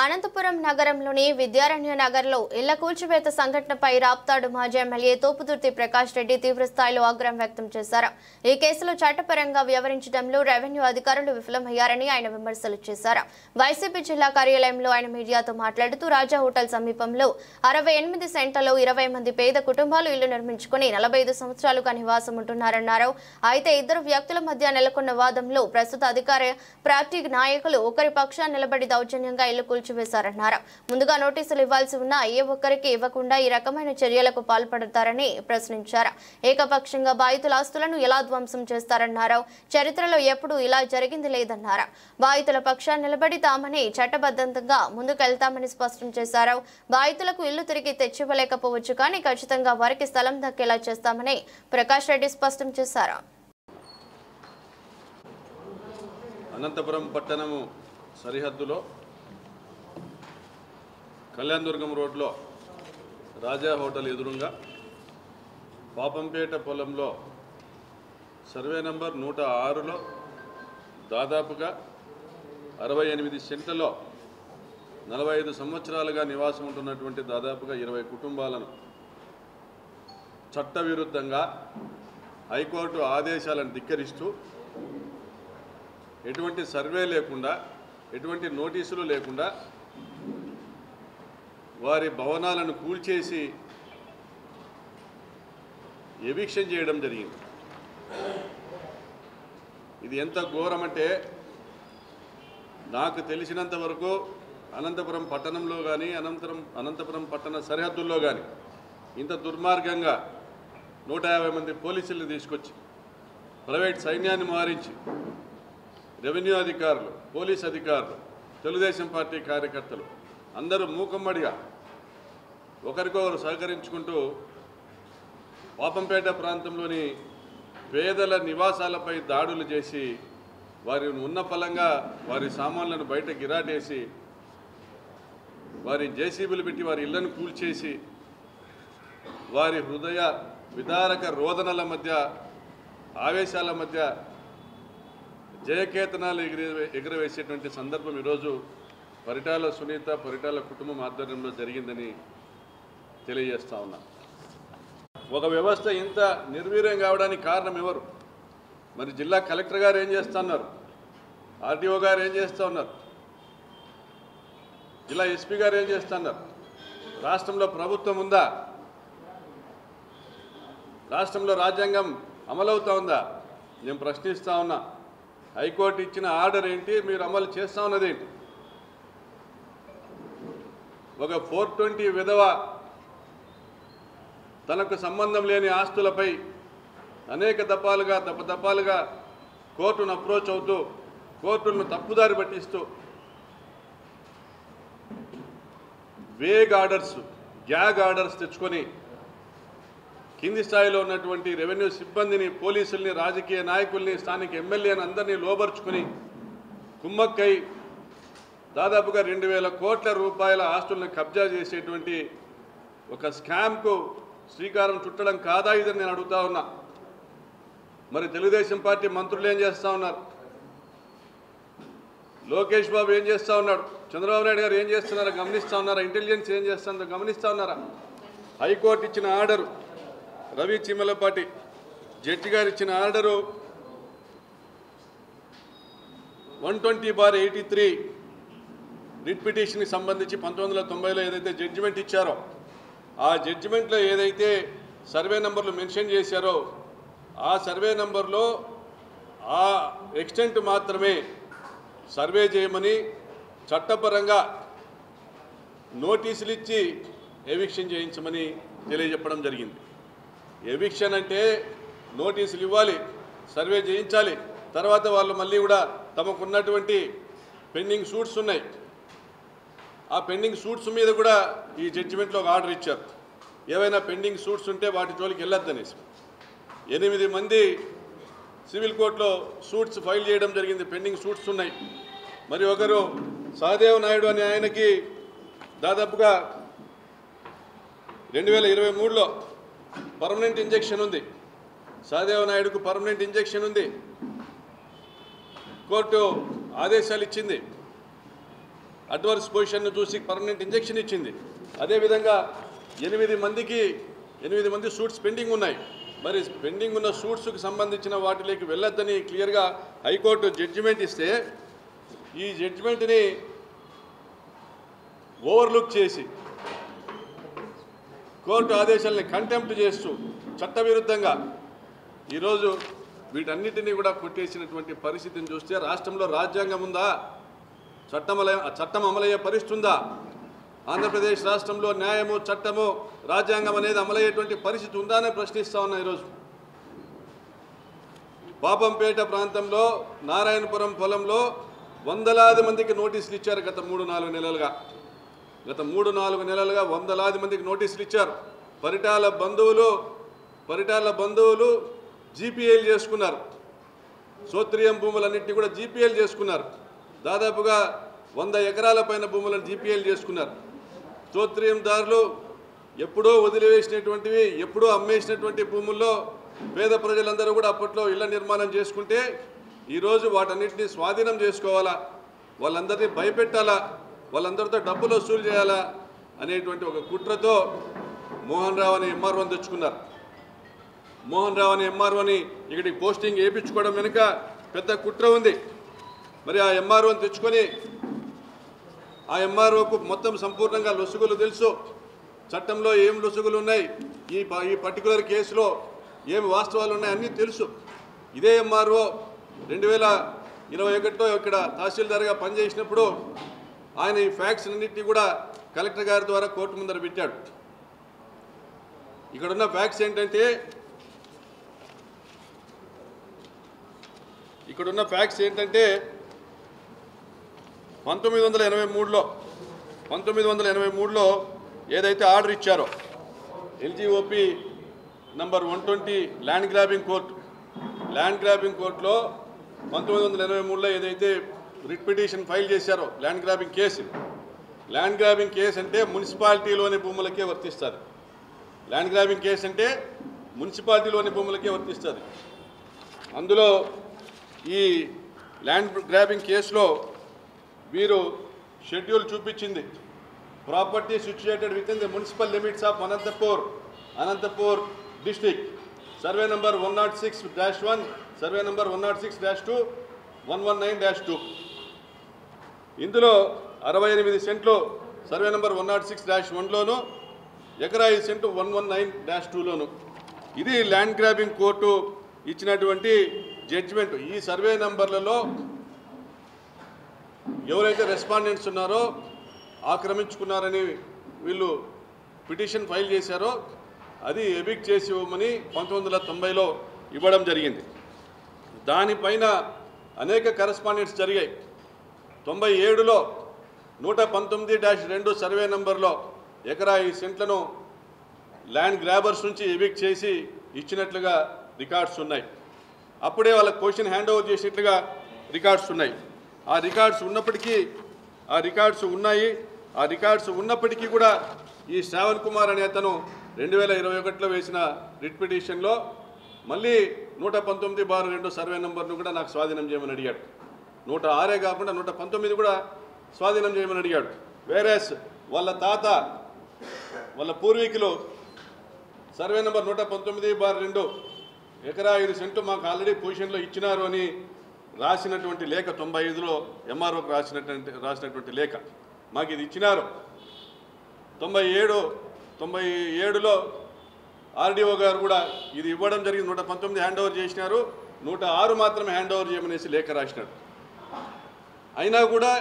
అనంతపురం నగరంలోని విద్యారణ్య నగర్లో ఇళ్ల కూల్చివేత సంఘటనపై రాప్తాడు మాజీ ఎమ్మెల్యే తోపుదుర్తి ప్రకాష్ రెడ్డి తీవ్రస్థాయిలో ఆగ్రహం వ్యక్తం చేశారు. ఈ కేసులో చట్టపరంగా వ్యవహరించడంలో రెవెన్యూ అధికారులు విఫలమయ్యారని ఆయన విమర్శలు చేశారు. వైసీపీ జిల్లా కార్యాలయంలో ఆయన మీడియాతో మాట్లాడుతూ రాజా హోటల్ సమీపంలో 68 సెంట్లలో 20 మంది పేద కుటుంబాలు ఇళ్లు నిర్మించుకుని 45 సంవత్సరాలుగా నివాసం ఉంటున్నారన్నారు. అయితే ఇద్దరు వ్యక్తుల మధ్య నెలకొన్న వాదంలో ప్రస్తుత అధికార పార్టీ నాయకులు ఒకరి పక్షాన నిలబడి దౌర్జన్యంగా ఇల్లు కూల్చివేశారన్నారు. ముందుగా నోటీసులు ఇవ్వాల్సి ఉన్నా ఏ ఒక్కరికి ఇవ్వకుండా ఈ రకమైన చర్యలకు పాల్పడతారని ప్రశ్నించారు. ఏకపక్షంగా బాధితుల ఆస్తులను ఎలా ధ్వంసం చేస్తారన్నారు. చరిత్రలో ఎప్పుడూ ఇలా జరిగింది లేదన్నారు. బాధితుల పక్షాన నిలబడి తామని చట్టబద్ధంగా ముందుకెళ్తామని స్పష్టం చేశారు. బాధితులకు ఇల్లు తిరిగి తెచ్చివ్వలేకపోవచ్చు కానీ ఖచ్చితంగా వారికి స్థలం దక్కేలా చేస్తామని ప్రకాష్ రెడ్డి స్పష్టం చేశారు. అనంతపురం పట్టణము సరిహద్దులో కళ్యాణదుర్గం రోడ్లో రాజా హోటల్ ఎదురుగా పాపంపేట పొలంలో సర్వే నంబర్ 106లో దాదాపుగా 68 సెంట్లలో 45 సంవత్సరాలుగా నివాసం ఉంటున్నటువంటి దాదాపుగా 20 కుటుంబాలను చట్టవిరుద్ధంగా హైకోర్టు ఆదేశాలను ధిక్కరిస్తూ ఎటువంటి సర్వే లేకుండా ఎటువంటి నోటీసులు లేకుండా వారి భవనాలను కూల్చేసి ఎవిక్షన్ చేయడం జరిగింది. ఇది ఎంత ఘోరమంటే నాకు తెలిసినంత వరకు అనంతపురం పట్టణంలో కానీ అనంతపురం పట్టణ సరిహద్దుల్లో కానీ ఇంత దుర్మార్గంగా 150 మంది పోలీసులను తీసుకొచ్చి ప్రైవేట్ సైన్యాన్ని మారించి రెవెన్యూ అధికారులు, పోలీస్ అధికారులు, తెలుగుదేశం పార్టీ కార్యకర్తలు అందరూ మూకమ్మడిగా ఒకరికొకరు సహకరించుకుంటూ పాపంపేట ప్రాంతంలోని పేదల నివాసాలపై దాడులు చేసి వారి ఉన్న ఫలంగా వారి సామాన్లను బయట గిరాటేసి వారి జేసీబీలు పెట్టి వారి ఇళ్లను కూల్చేసి వారి హృదయ విదారక రోదనల మధ్య ఆవేశాల మధ్య జయకేతనాలు ఎగురవేసేటువంటి సందర్భం ఈరోజు పరిటాల సునీత పరిటాల కుటుంబం ఆధ్వర్యంలో జరిగిందని తెలియజేస్తా ఉన్నా. ఒక వ్యవస్థ ఇంత నిర్వీర్యం కావడానికి కారణం ఎవరు? మరి జిల్లా కలెక్టర్ గారు ఏం చేస్తున్నారు? ఆర్టీఓ గారు ఏం చేస్తూ ఉన్నారు? జిల్లా ఎస్పీ గారు ఏం చేస్తున్నారు? రాష్ట్రంలో ప్రభుత్వం ఉందా? రాష్ట్రంలో రాజ్యాంగం అమలవుతా ఉందా? నేను ప్రశ్నిస్తూ ఉన్నా. హైకోర్టు ఇచ్చిన ఆర్డర్ ఏంటి? మీరు అమలు చేస్తూ ఉన్నదేంటి? ఒక 420 విధవ తనకు సంబంధం లేని ఆస్తులపై అనేక దఫాలుగా కోర్టును అప్రోచ్ అవుతూ కోర్టులను తప్పుదారి పట్టిస్తూ వేగ్ ఆర్డర్స్, గ్యాగ్ ఆర్డర్స్ తెచ్చుకొని కింది స్థాయిలో ఉన్నటువంటి రెవెన్యూ సిబ్బందిని, పోలీసుల్ని, రాజకీయ నాయకుల్ని, స్థానిక ఎమ్మెల్యేని అందరినీ లోబర్చుకుని కుమ్మక్కై దాదాపుగా 2000 కోట్ల రూపాయల ఆస్తులను కబ్జా చేసేటువంటి ఒక స్కామ్కు శ్రీకారం చుట్టడం కాదా ఇదని నేను అడుగుతా ఉన్నా. మరి తెలుగుదేశం పార్టీ మంత్రులు ఏం చేస్తూ ఉన్నారు? లోకేష్ బాబు ఏం చేస్తూ ఉన్నాడు? చంద్రబాబు నాయుడు గారు ఏం చేస్తున్నారో గమనిస్తూ ఉన్నారా? ఇంటెలిజెన్స్ ఏం చేస్తుందో గమనిస్తూ ఉన్నారా? హైకోర్టు ఇచ్చిన ఆర్డరు, రవి చీమలపాటి జడ్జి గారు ఇచ్చిన ఆర్డరు 120/83 రిట్ పిటిషన్కి సంబంధించి 1990లో ఏదైతే జడ్జిమెంట్ ఇచ్చారో ఆ జడ్జిమెంట్లో ఏదైతే సర్వే నంబర్లు మెన్షన్ చేశారో ఆ సర్వే నంబర్లో ఆ ఎక్స్టెంట్ మాత్రమే సర్వే చేయమని చట్టపరంగా నోటీసులు ఇచ్చి ఎవిక్షన్ చేయించమని తెలియజెప్పడం జరిగింది. ఎవిక్షన్ అంటే నోటీసులు ఇవ్వాలి, సర్వే చేయించాలి, తర్వాత వాళ్ళు మళ్ళీ కూడా తమకున్నటువంటి పెండింగ్ సూట్స్ ఉన్నాయి, ఆ పెండింగ్ సూట్స్ మీద కూడా ఈ జడ్జిమెంట్లో ఒక ఆర్డర్ ఇచ్చారు. ఏవైనా పెండింగ్ సూట్స్ ఉంటే వాటి జోలికి వెళ్ళొద్దనేసి 8 మంది సివిల్ కోర్టులో సూట్స్ ఫైల్ చేయడం జరిగింది. పెండింగ్ సూట్స్ ఉన్నాయి. మరి ఒకరు సహదేవ్ నాయుడు అనే ఆయనకి దాదాపుగా 2023లో పర్మనెంట్ ఇంజెక్షన్ ఉంది. సహదేవ్ నాయుడుకు పర్మనెంట్ ఇంజెక్షన్ ఉంది. కోర్టు ఆదేశాలు ఇచ్చింది. అడ్వర్స్ పొజిషన్ను చూసి పర్మనెంట్ ఇంజెక్షన్ ఇచ్చింది. అదేవిధంగా 8 మంది సూట్స్ పెండింగ్ ఉన్నాయి. మరి పెండింగ్ ఉన్న సూట్స్కి సంబంధించిన వాటిలోకి వెళ్ళొద్దని క్లియర్గా హైకోర్టు జడ్జిమెంట్ ఇస్తే ఈ జడ్జిమెంట్ని ఓవర్లుక్ చేసి కోర్టు ఆదేశాలని కంటెంప్ట్ చేస్తూ చట్టవిరుద్ధంగా ఈరోజు వీటన్నిటినీ కూడా కొట్టేసినటువంటి పరిస్థితిని చూస్తే రాష్ట్రంలో రాజ్యాంగం ఉందా? చట్టం అమలయ్యే పరిస్థితి ఉందా? ఆంధ్రప్రదేశ్ రాష్ట్రంలో న్యాయము, చట్టము, రాజ్యాంగం అనేది అమలయ్యేటువంటి పరిస్థితి ఉందా అని ప్రశ్నిస్తా ఉన్నా. ఈరోజు పాపంపేట ప్రాంతంలో నారాయణపురం పొలంలో వందలాది మందికి నోటీసులు ఇచ్చారు. గత 3-4 నెలలుగా వందలాది మందికి నోటీసులు ఇచ్చారు. పరిటాల బంధువులు జీపీఎల్ చేసుకున్నారు. సోత్రియం భూములన్నింటినీ కూడా జీపీఎల్ చేసుకున్నారు. దాదాపుగా 100 ఎకరాల పైన భూములను జీపీఎల్ చేసుకున్నారు. సోత్రియందారులు ఎప్పుడో వదిలివేసినటువంటివి, ఎప్పుడో అమ్మేసినటువంటి భూముల్లో పేద ప్రజలందరూ కూడా అప్పట్లో ఇళ్ల నిర్మాణం చేసుకుంటే ఈరోజు వాటన్నిటినీ స్వాధీనం చేసుకోవాలా, వాళ్ళందరినీ భయపెట్టాలా, వాళ్ళందరితో డబ్బులు వసూలు చేయాలా అనేటువంటి ఒక కుట్రతో మోహన్ రావు అనే ఎంఆర్ఓని తెచ్చుకున్నారు. మోహన్ రావు అనే ఎంఆర్ఓని ఇక్కడికి పోస్టింగ్ వేయించుకోవడం వెనుక పెద్ద కుట్ర ఉంది. మరి ఆ ఎంఆర్ఓని తెచ్చుకొని ఆ ఎంఆర్ఓకు మొత్తం సంపూర్ణంగా లొసుగులు తెలుసు. చట్టంలో ఏం లొసుగులు ఉన్నాయి, ఈ పర్టికులర్ కేసులో ఏమి వాస్తవాలు ఉన్నాయి అన్నీ తెలుసు. ఇదే ఎంఆర్ఓ 2021లో ఇక్కడ తహసీల్దార్గా పనిచేసినప్పుడు ఆయన ఈ ఫ్యాక్ట్స్ అన్నింటినీ కూడా కలెక్టర్ గారి ద్వారా కోర్టు ముందర పెట్టాడు. ఇక్కడున్న ఫ్యాక్ట్స్ ఏంటంటే 1983లో ఏదైతే ఆర్డర్ ఇచ్చారో ఎల్జీఓపీ నంబర్ 120 ల్యాండ్ గ్రాబింగ్ కోర్టులో 1983లో ఏదైతే రిట్ పిటిషన్ ఫైల్ చేశారో ల్యాండ్ గ్రాబింగ్ కేసు అంటే మున్సిపాలిటీలోని భూములకే వర్తిస్తుంది. అందులో ఈ ల్యాండ్ గ్రాబింగ్ కేసులో వీరు షెడ్యూల్ చూపించింది. Property situated with in the municipal limits of Anantapur district, survey number 106-1, survey number 106-2, 119-2. ఇందులో 68 సెంట్లు సర్వే నంబర్ 106-1లోను, ఎకరా 5 సెంటు 119-2లోను. ఇది ల్యాండ్ గ్రాబింగ్ కోర్టు ఇచ్చినటువంటి జడ్జిమెంట్. ఈ సర్వే నంబర్లలో ఎవరైతే రెస్పాండెంట్స్ ఉన్నారో ఆక్రమించుకున్నారని వీళ్ళు పిటిషన్ ఫైల్ చేశారో అది ఎవిక్ట్ చేసి ఇవ్వమని 1990లో ఇవ్వడం జరిగింది. దానిపైన అనేక కరెస్పాండెంట్స్ జరిగాయి. 97లో 119-2 సర్వే నంబర్లో ఎకరా 5 సెంట్లను ల్యాండ్ గ్రాబర్స్ నుంచి ఎవిక్ట్ చేసి ఇచ్చినట్లుగా రికార్డ్స్ ఉన్నాయి. అప్పుడే వాళ్ళకి పొజిషన్ హ్యాండ్ ఓవర్ చేసినట్లుగా రికార్డ్స్ ఉన్నాయి. ఆ రికార్డ్స్ ఉన్నప్పటికీ కూడా ఈ శ్రావణ్ కుమార్ అనే అతను 2021లో వేసిన రిట్ పిటిషన్లో మళ్ళీ 119/2 సర్వే నంబర్ను కూడా నాకు స్వాధీనం చేయమని అడిగాడు. 106 కాకుండా 119 కూడా స్వాధీనం చేయమని అడిగాడు. వేరేస్ వాళ్ళ పూర్వీకులు సర్వే నంబర్ 119/2 ఎకరా 5 సెంట్లు మాకు ఆల్రెడీ పొజిషన్లో ఇచ్చినారు అని రాసినటువంటి లేఖ 95లో ఎంఆర్ఓకి రాసినటువంటి లేఖ మాకు ఇది ఇచ్చినారు. 97లో ఆర్డీఓ గారు కూడా ఇది ఇవ్వడం జరిగింది. 119 హ్యాండ్ ఓవర్ చేసినారు, 106 మాత్రమే హ్యాండ్ ఓవర్ చేయమనేసి లేఖ రాసినాడు. అయినా కూడా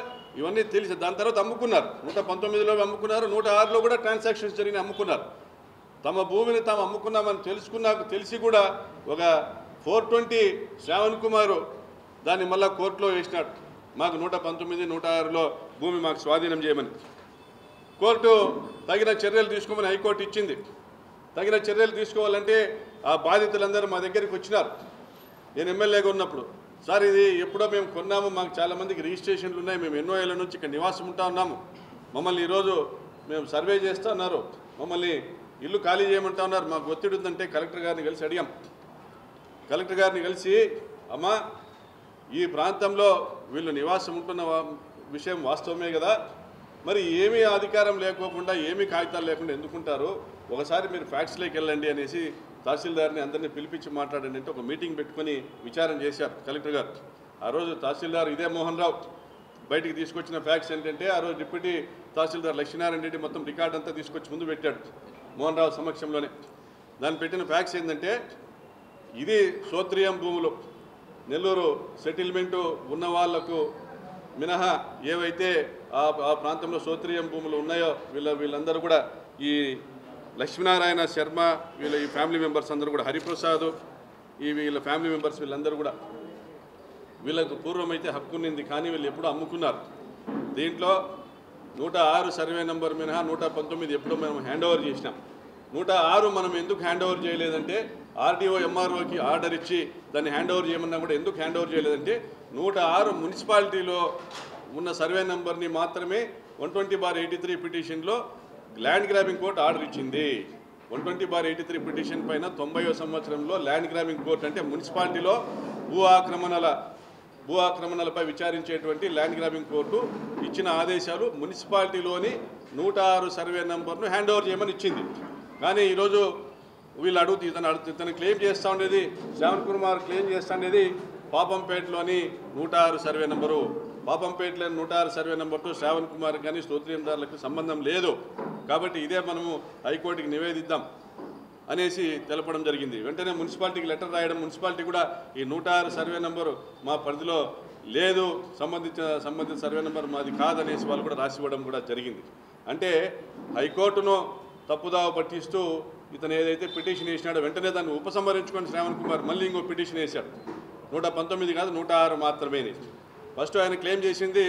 ఇవన్నీ తెలిసి దాని తర్వాత అమ్ముకున్నారు. 119లో అమ్ముకున్నారు, 106లో కూడా ట్రాన్సాక్షన్స్ జరిగిన అమ్ముకున్నారు. తమ భూమిని తాము అమ్ముకున్నామని తెలిసి కూడా ఒక 420 శ్రావణ్ కుమారు దాన్ని మళ్ళా కోర్టులో వేసినాడు. మాకు 119, 106లో భూమి మాకు స్వాధీనం చేయమని. కోర్టు తగిన చర్యలు తీసుకోమని హైకోర్టు ఇచ్చింది. తగిన చర్యలు తీసుకోవాలంటే ఆ బాధితులందరూ మా దగ్గరికి వచ్చినారు. నేను ఎమ్మెల్యేగా ఉన్నప్పుడు, సార్ ఇది ఎప్పుడో మేము కొన్నాము, మాకు చాలామందికి రిజిస్ట్రేషన్లు ఉన్నాయి, మేము ఎన్నో ఏళ్ళ నుంచి ఇక్కడ నివాసం ఉంటా ఉన్నాము, మమ్మల్ని ఈరోజు మేము సర్వే చేస్తూ ఉన్నారు, మమ్మల్ని ఇల్లు ఖాళీ చేయమంటా ఉన్నారు, మాకు ఒత్తిడి ఉందంటే కలెక్టర్ గారిని కలిసి అడిగాం. కలెక్టర్ గారిని కలిసి, అమ్మా ఈ ప్రాంతంలో వీళ్ళు నివాసం ఉంటున్న విషయం వాస్తవమే కదా, మరి ఏమీ అధికారం లేకోకుండా ఏమీ కాగితాలు లేకుండా ఎందుకుంటారు? ఒకసారి మీరు ఫ్యాక్ట్స్లోకి వెళ్ళండి అనేసి తహసీల్దార్ని అందరినీ పిలిపించి మాట్లాడండి అంటే ఒక మీటింగ్ పెట్టుకొని విచారణ చేశారు కలెక్టర్ గారు. ఆ రోజు తహసీల్దార్ ఇదే మోహన్ రావు బయటికి తీసుకొచ్చిన ఫ్యాక్ట్స్ ఏంటంటే, ఆ రోజు డిప్యూటీ తహసీల్దార్ లక్ష్మీనారాయణ రెడ్డి మొత్తం రికార్డ్ అంతా తీసుకొచ్చి ముందు పెట్టాడు మోహన్ రావు సమక్షంలోనే. దాన్ని పెట్టిన ఫ్యాక్ట్స్ ఏంటంటే, ఇది సోత్రియం భూములు, నెల్లూరు సెటిల్మెంటు ఉన్న వాళ్లకు మినహా ఏవైతే ఆ ప్రాంతంలో సోత్రియం భూములు ఉన్నాయో వీళ్ళందరూ కూడా ఈ లక్ష్మీనారాయణ శర్మ ఈ ఫ్యామిలీ మెంబర్స్ అందరూ కూడా, హరిప్రసాద్ వీళ్ళ ఫ్యామిలీ మెంబర్స్ వీళ్ళందరూ కూడా వీళ్ళకు పూర్వమైతే హక్కు ఉన్నింది, కానీ వీళ్ళు ఎప్పుడూ అమ్ముకున్నారు. దీంట్లో 106 సర్వే నెంబర్ మినహా 119 ఎప్పుడో మనం హ్యాండ్ ఓవర్ చేసినాం. 106 మనం ఎందుకు హ్యాండ్ ఓవర్ చేయలేదంటే, ఆర్డీఓ ఎంఆర్ఓకి ఆర్డర్ ఇచ్చి దాన్ని హ్యాండ్ ఓవర్ చేయమన్నా కూడా ఎందుకు హ్యాండ్ ఓవర్ చేయలేదంటే, 106 మున్సిపాలిటీలో ఉన్న సర్వే నెంబర్ని మాత్రమే 120/83 పిటిషన్లో ల్యాండ్ గ్రాబింగ్ కోర్టు ఆర్డర్ ఇచ్చింది. 120/83 పిటిషన్ పైన 90వ సంవత్సరంలో ల్యాండ్ గ్రాబింగ్ కోర్టు అంటే మున్సిపాలిటీలో భూ ఆక్రమణలపై విచారించేటువంటి ల్యాండ్ గ్రాబింగ్ కోర్టు ఇచ్చిన ఆదేశాలు మున్సిపాలిటీలోని 106 సర్వే నెంబర్ను హ్యాండ్ ఓవర్ చేయమని ఇచ్చింది. కానీ ఈరోజు వీళ్ళు ఇతను క్లెయిమ్ చేస్తూ ఉండేది, శ్రావణ్ కుమార్ క్లెయిమ్ చేస్తూ ఉండేది పాపంపేటలోని 106 సర్వే నెంబరు. పాపంపేటలోని 106 సర్వే నెంబర్తో శ్రావణ్ కుమార్ కానీ స్తోత్రియందారులకు సంబంధం లేదు, కాబట్టి ఇదే మనము హైకోర్టుకి నివేదిద్దాం అనేసి తెలపడం జరిగింది. వెంటనే మున్సిపాలిటీకి లెటర్ రాయడం, మున్సిపాలిటీ కూడా ఈ 106 సర్వే నెంబరు మా పరిధిలో లేదు, సంబంధిత సర్వే నెంబర్ మాది కాదనేసి వాళ్ళు కూడా రాసివ్వడం కూడా జరిగింది. అంటే హైకోర్టును తప్పుదావ పట్టిస్తూ ఇతను ఏదైతే పిటిషన్ వేసినాడో వెంటనే దాన్ని ఉపసంహరించుకొని శ్రావణ్ కుమార్ మళ్ళీ ఇంకో పిటిషన్ వేశాడు. 119 కాదు 106 మాత్రమే. ఫస్ట్ ఆయన క్లెయిమ్ చేసింది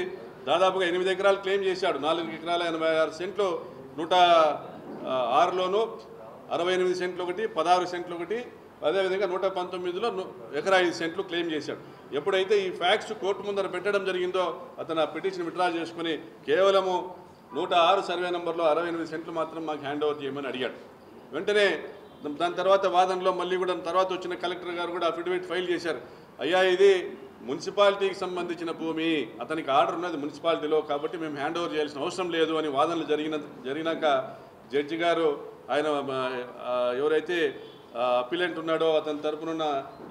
దాదాపుగా 8 ఎకరాలు క్లెయిమ్ చేశాడు. 4 ఎకరాల 86 సెంట్లు 106లోను 68 సెంట్లు ఒకటి, 16 సెంట్లు ఒకటి, అదేవిధంగా 119లో ఎకరా 5 సెంట్లు క్లెయిమ్ చేశాడు. ఎప్పుడైతే ఈ ఫ్యాక్ట్స్ కోర్టు ముందర పెట్టడం జరిగిందో అతను ఆ పిటిషన్ విత్డ్రా చేసుకుని కేవలము 106 సర్వే నెంబర్లో 68 సెంట్లు మాత్రం మాకు హ్యాండ్ ఓవర్ చేయమని అడిగాడు. వెంటనే దాని తర్వాత వాదనలో మళ్ళీ కూడా తర్వాత వచ్చిన కలెక్టర్ గారు కూడా అఫిడవిట్ ఫైల్ చేశారు. అయ్యా, ఇది మున్సిపాలిటీకి సంబంధించిన భూమి, అతనికి ఆర్డర్ ఉన్నది మున్సిపాలిటీలో, కాబట్టి మేము హ్యాండ్ ఓవర్ చేయాల్సిన అవసరం లేదు అని వాదనలు జరిగినాక జడ్జి గారు ఆయన ఎవరైతే అపిలెంట్ ఉన్నాడో అతని తరపునున్న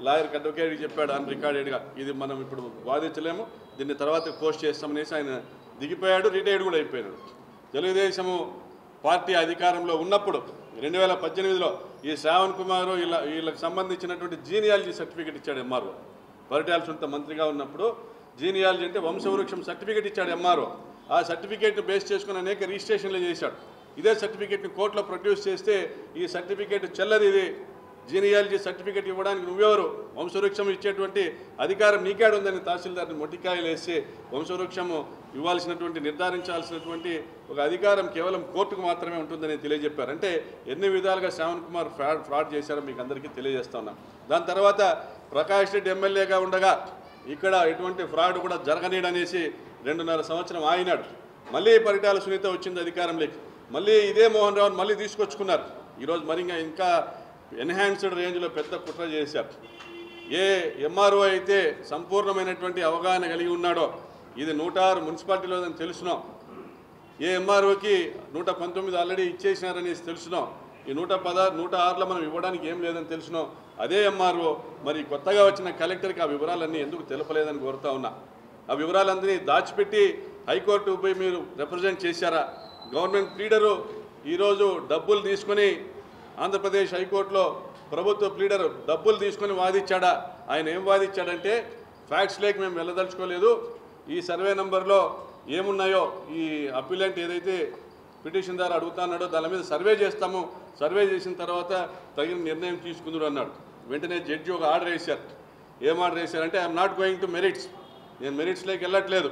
లాయర్కి అడ్వకేట్కి చెప్పాడు ఆన్ రికార్డెడ్గా, ఇది మనం ఇప్పుడు వాదించలేము, దీన్ని తర్వాత పోస్ట్ చేస్తామనేసి ఆయన దిగిపోయాడు, రిటైర్డ్ కూడా అయిపోయాడు. తెలుగుదేశము పార్టీ అధికారంలో ఉన్నప్పుడు 2018లో ఈ శ్రావణ్ కుమార్ వీళ్ళకి సంబంధించినటువంటి జీనియాలజీ సర్టిఫికేట్ ఇచ్చాడు ఎంఆర్ఓ. పరిటాల సునీత మంత్రిగా ఉన్నప్పుడు జీనియాలజీ అంటే వంశవృక్షం సర్టిఫికేట్ ఇచ్చాడు ఎంఆర్ఓ. ఆ సర్టిఫికేట్ను బేస్ చేసుకుని అనేక రిజిస్ట్రేషన్లు చేశాడు. ఇదే సర్టిఫికేట్ని కోర్టులో ప్రొడ్యూస్ చేస్తే ఈ సర్టిఫికేట్ చెల్లది, ఇది జీనియాలజీ సర్టిఫికేట్ ఇవ్వడానికి నువ్వెవరు, వంశవృక్షం ఇచ్చేటువంటి అధికారం నీకేడుందని తహసీల్దార్ని మొట్టికాయలు వేసి వంశవృక్షము ఇవ్వాల్సినటువంటి నిర్ధారించాల్సినటువంటి ఒక అధికారం కేవలం కోర్టుకు మాత్రమే ఉంటుందని తెలియజెప్పారు. అంటే ఎన్ని విధాలుగా శ్రావణ్ కుమార్ ఫ్రాడ్ చేశారో మీకు అందరికీ తెలియజేస్తా ఉన్నాం. దాని తర్వాత ప్రకాష్ రెడ్డి ఎమ్మెల్యేగా ఉండగా ఇక్కడ ఎటువంటి ఫ్రాడ్ కూడా జరగనీడనేసి 2.5 సంవత్సరం ఆగినాడు. మళ్ళీ పరిటాల సునీత వచ్చింది అధికారంలోకి, మళ్ళీ ఇదే మోహన్ రావుని మళ్ళీ తీసుకొచ్చుకున్నారు. ఈరోజు మరి ఇంకా ఎన్హాన్స్డ్ రేంజ్లో పెద్ద కుట్ర చేశారు. ఏ ఎంఆర్ఓ అయితే సంపూర్ణమైనటువంటి అవగాహన కలిగి ఉన్నాడో, ఇది 106 మున్సిపాలిటీలో అని తెలుసునో, ఏ ఎంఆర్ఓకి 119 ఆల్రెడీ ఇచ్చేసినారనేసి తెలుసునో, ఈ 106లో మనం ఇవ్వడానికి ఏం లేదని తెలుసునో, అదే ఎంఆర్ఓ మరి కొత్తగా వచ్చిన కలెక్టర్కి ఆ వివరాలన్నీ ఎందుకు తెలపలేదని కోరుతా ఉన్నా. ఆ వివరాలన్నీ దాచిపెట్టి హైకోర్టు పోయి మీరు రిప్రజెంట్ చేశారా? గవర్నమెంట్ ప్లీడరు ఈరోజు డబ్బులు తీసుకొని ఆంధ్రప్రదేశ్ హైకోర్టులో ప్రభుత్వ ప్లీడర్ డబ్బులు తీసుకొని వాదించాడా? ఆయన ఏం వాదించాడంటే, ఫ్యాక్ట్స్ లేక మేము వెళ్ళదలుచుకోలేదు, ఈ సర్వే నెంబర్లో ఏమున్నాయో ఈ అపిలెంట్ ఏదైతే పిటిషన్ ద్వారా అడుగుతున్నాడో దాని మీద సర్వే చేస్తాము, సర్వే చేసిన తర్వాత తగిన నిర్ణయం తీసుకుందుడు అన్నాడు. వెంటనే జడ్జి ఒక ఆర్డర్ వేశారు. ఏం ఆర్డర్ వేశారంటే, I'm not going to merits, నేను మెరిట్స్లోకి వెళ్ళట్లేదు.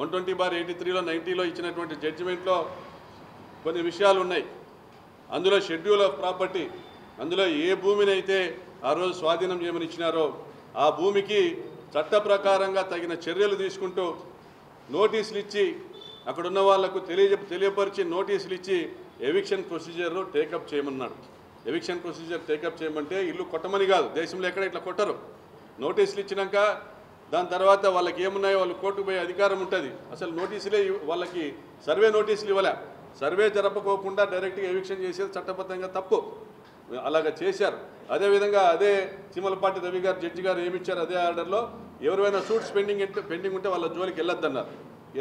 120/83లో 90లో ఇచ్చినటువంటి జడ్జిమెంట్లో కొన్ని విషయాలు ఉన్నాయి. అందులో షెడ్యూల్ ఆఫ్ ప్రాపర్టీ, అందులో ఏ భూమిని అయితే ఆ రోజు స్వాధీనం చేయమని ఇచ్చినారో ఆ భూమికి చట్ట ప్రకారంగా తగిన చర్యలు తీసుకుంటూ నోటీసులు ఇచ్చి అక్కడున్న వాళ్లకు తెలియపరిచి నోటీసులు ఇచ్చి ఎవిక్షన్ ప్రొసీజర్ టేకప్ చేయమన్నాడు. ఎవిక్షన్ ప్రొసీజర్ టేకప్ చేయమంటే ఇల్లు కొట్టమని కాదు, దేశంలో ఎక్కడ ఇట్లా కొట్టరు. నోటీసులు ఇచ్చినాక దాని తర్వాత వాళ్ళకి ఏమున్నాయో వాళ్ళు కోర్టుకు పోయే అధికారం ఉంటుంది. అసలు నోటీసులే వాళ్ళకి సర్వే నోటీసులు ఇవ్వలే. సర్వే జరపకోకుండా డైరెక్ట్గా ఎవిక్షన్ చేసేది చట్టబద్ధంగా తప్పు. అలాగ చేశారు. అదేవిధంగా అదే చిమలపాటి రవి గారు జడ్జి గారు ఏమిచ్చారు, అదే ఆర్డర్లో ఎవరైనా సూట్స్ పెండింగ్ ఉంటే వాళ్ళ జోలికి వెళ్ళొద్దన్నారు.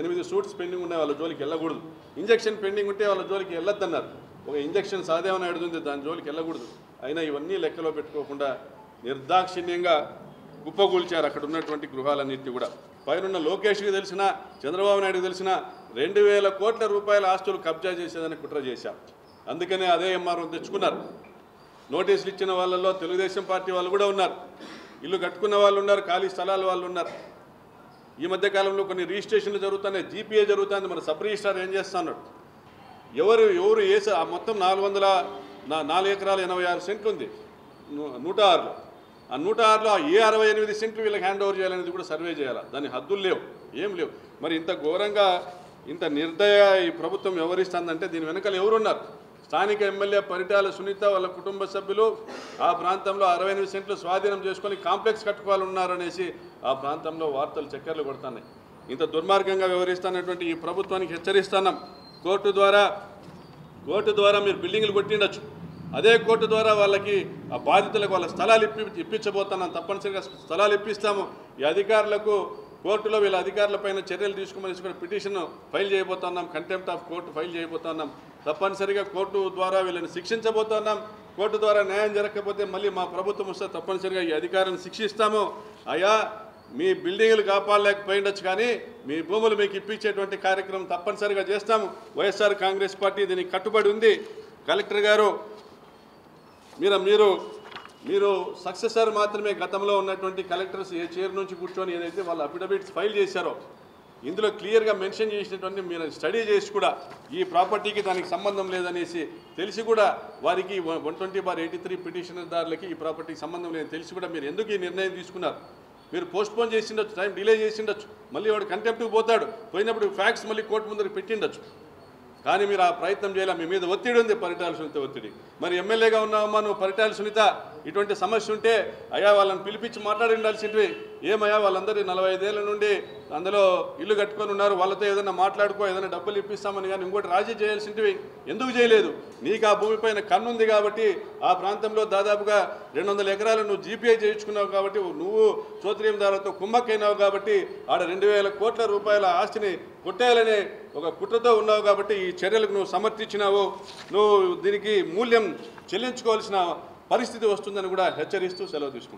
8 సూట్స్ పెండింగ్ ఉన్నాయి, వాళ్ళ జోలికి వెళ్ళకూడదు. ఇంజక్షన్ పెండింగ్ ఉంటే వాళ్ళ జోలికి వెళ్ళొద్దన్నారు. ఒక ఇంజక్షన్ సాధ్యమని అడుగుతుంది, దాని జోలికి వెళ్ళకూడదు. అయినా ఇవన్నీ లెక్కలో పెట్టుకోకుండా నిర్దాక్షిణ్యంగా కుప్పగూల్చారు అక్కడ ఉన్నటువంటి గృహాలన్నింటినీ కూడా. పైనున్న లోకేష్కి తెలిసిన, చంద్రబాబు నాయుడుకి తెలిసిన 2000 కోట్ల రూపాయల ఆస్తులు కబ్జా చేసేదని కుట్ర చేశారు. అందుకనే అదే ఎంఆర్ఓ తెచ్చుకున్నారు. నోటీసులు ఇచ్చిన వాళ్ళల్లో తెలుగుదేశం పార్టీ వాళ్ళు కూడా ఉన్నారు, ఇల్లు కట్టుకున్న వాళ్ళు ఉన్నారు, ఖాళీ స్థలాల వాళ్ళు ఉన్నారు. ఈ మధ్యకాలంలో కొన్ని రిజిస్ట్రేషన్లు జరుగుతున్నాయి, జీపీఏ జరుగుతుంది. మన సబ్ రిజిస్ట్రార్ ఏం చేస్తున్నాడు, ఎవరు వేసే ఆ మొత్తం 4 ఎకరాల 86 సెంట్లు ఉంది 106లో. ఆ 106లో ఏ 68 సెంట్లు వీళ్ళకి హ్యాండ్ ఓవర్ చేయాలనేది కూడా సర్వే చేయాలి. దాని హద్దులు లేవు, ఏం లేవు. మరి ఇంత ఘోరంగా ఇంత నిర్దయ ఈ ప్రభుత్వం వ్యవహరిస్తుందంటే దీని వెనకాల ఎవరున్నారు? స్థానిక ఎమ్మెల్యే పరిటాల సునీత వాళ్ళ కుటుంబ సభ్యులు ఆ ప్రాంతంలో 68 సెంట్లు స్వాధీనం చేసుకొని కాంప్లెక్స్ కట్టుకోవాలన్నారనేసి ఆ ప్రాంతంలో వార్తలు చక్కర్లు కొడుతున్నాయి. ఇంత దుర్మార్గంగా వ్యవహరిస్తున్నటువంటి ఈ ప్రభుత్వానికి హెచ్చరిస్తున్నాం. కోర్టు ద్వారా మీరు బిల్డింగ్లు కొట్టిండొచ్చు, అదే కోర్టు ద్వారా వాళ్ళకి ఆ బాధితులకు వాళ్ళ స్థలాలు ఇప్పించబోతున్నాం. తప్పనిసరిగా స్థలాలు ఇప్పిస్తాము. ఈ అధికారులకు కోర్టులో వీళ్ళ అధికారులపైన చర్యలు తీసుకుని పిటిషన్ ఫైల్ చేయబోతున్నాం, కంటెంప్ట్ ఆఫ్ కోర్టు ఫైల్ చేయబోతున్నాం. తప్పనిసరిగా కోర్టు ద్వారా వీళ్ళని శిక్షించబోతున్నాం. కోర్టు ద్వారా న్యాయం జరగకపోతే మళ్ళీ మా ప్రభుత్వం వస్తే తప్పనిసరిగా ఈ అధికారులను శిక్షిస్తాము. అయ్యా, మీ బిల్డింగ్లు కాపాడలేకపోయిండొచ్చు, కానీ మీ భూములు మీకు ఇప్పించేటువంటి కార్యక్రమం తప్పనిసరిగా చేస్తాము. వైఎస్ఆర్ కాంగ్రెస్ పార్టీ దీనికి కట్టుబడి ఉంది. కలెక్టర్ గారు మీరు సక్సెసర్ మాత్రమే. గతంలో ఉన్నటువంటి కలెక్టర్స్ ఏ చైర్ నుంచి కూర్చొని ఏదైతే వాళ్ళు అఫిడవిట్స్ ఫైల్ చేశారో ఇందులో క్లియర్గా మెన్షన్ చేసినటువంటి మీరు స్టడీ చేసి కూడా ఈ ప్రాపర్టీకి దానికి సంబంధం లేదనేసి తెలిసి కూడా వారికి 120/83 పిటిషనర్దారులకి ఈ ప్రాపర్టీకి సంబంధం లేదని తెలిసి కూడా మీరు ఎందుకు ఈ నిర్ణయం తీసుకున్నారు? మీరు పోస్ట్పోన్ చేసిండొచ్చు, టైం డిలే చేసిండొచ్చు, మళ్ళీ వాడు కంటెంప్ట్కి పోతాడు, పోయినప్పుడు ఫ్యాక్ట్స్ మళ్ళీ కోర్టు ముందరికి పెట్టిండొచ్చు. కానీ మీరు ఆ ప్రయత్నం చేయాలి. మీ మీద ఒత్తిడి ఉంది, పరిటాల సునీత ఒత్తిడి. మరి ఎమ్మెల్యేగా ఉన్నావమ్మా నువ్వు, పరిటాల సునీత ఇటువంటి సమస్య ఉంటే అయ్యా వాళ్ళని పిలిపించి మాట్లాడి ఉండాల్సినవి. ఏమయ్యా వాళ్ళందరూ 45 ఏళ్ళ నుండి అందులో ఇల్లు కట్టుకొని ఉన్నారు, వాళ్ళతో ఏదైనా మాట్లాడుకో, ఏదైనా డబ్బులు ఇప్పిస్తామని కానీ ఇంకోటి రాజీ చేయాల్సినవి ఎందుకు చేయలేదు? నీకు ఆ భూమిపైన కన్నుంది కాబట్టి ఆ ప్రాంతంలో దాదాపుగా 200 ఎకరాలు నువ్వు జీపీఐ చేయించుకున్నావు కాబట్టి, నువ్వు చోత్రీయందారులతో కుమ్మక్కైనావు కాబట్టి ఆడ 2000 కోట్ల రూపాయల ఆస్తిని కొట్టేయాలనే ఒక కుట్రతో ఉన్నావు కాబట్టి ఈ చర్యలకు నువ్వు సమర్థించినావు. నువ్వు దీనికి మూల్యం చెల్లించుకోవాల్సిన పరిస్థితి వస్తుందని కూడా హెచ్చరిస్తూ సెలవు తీసుకుంటాను.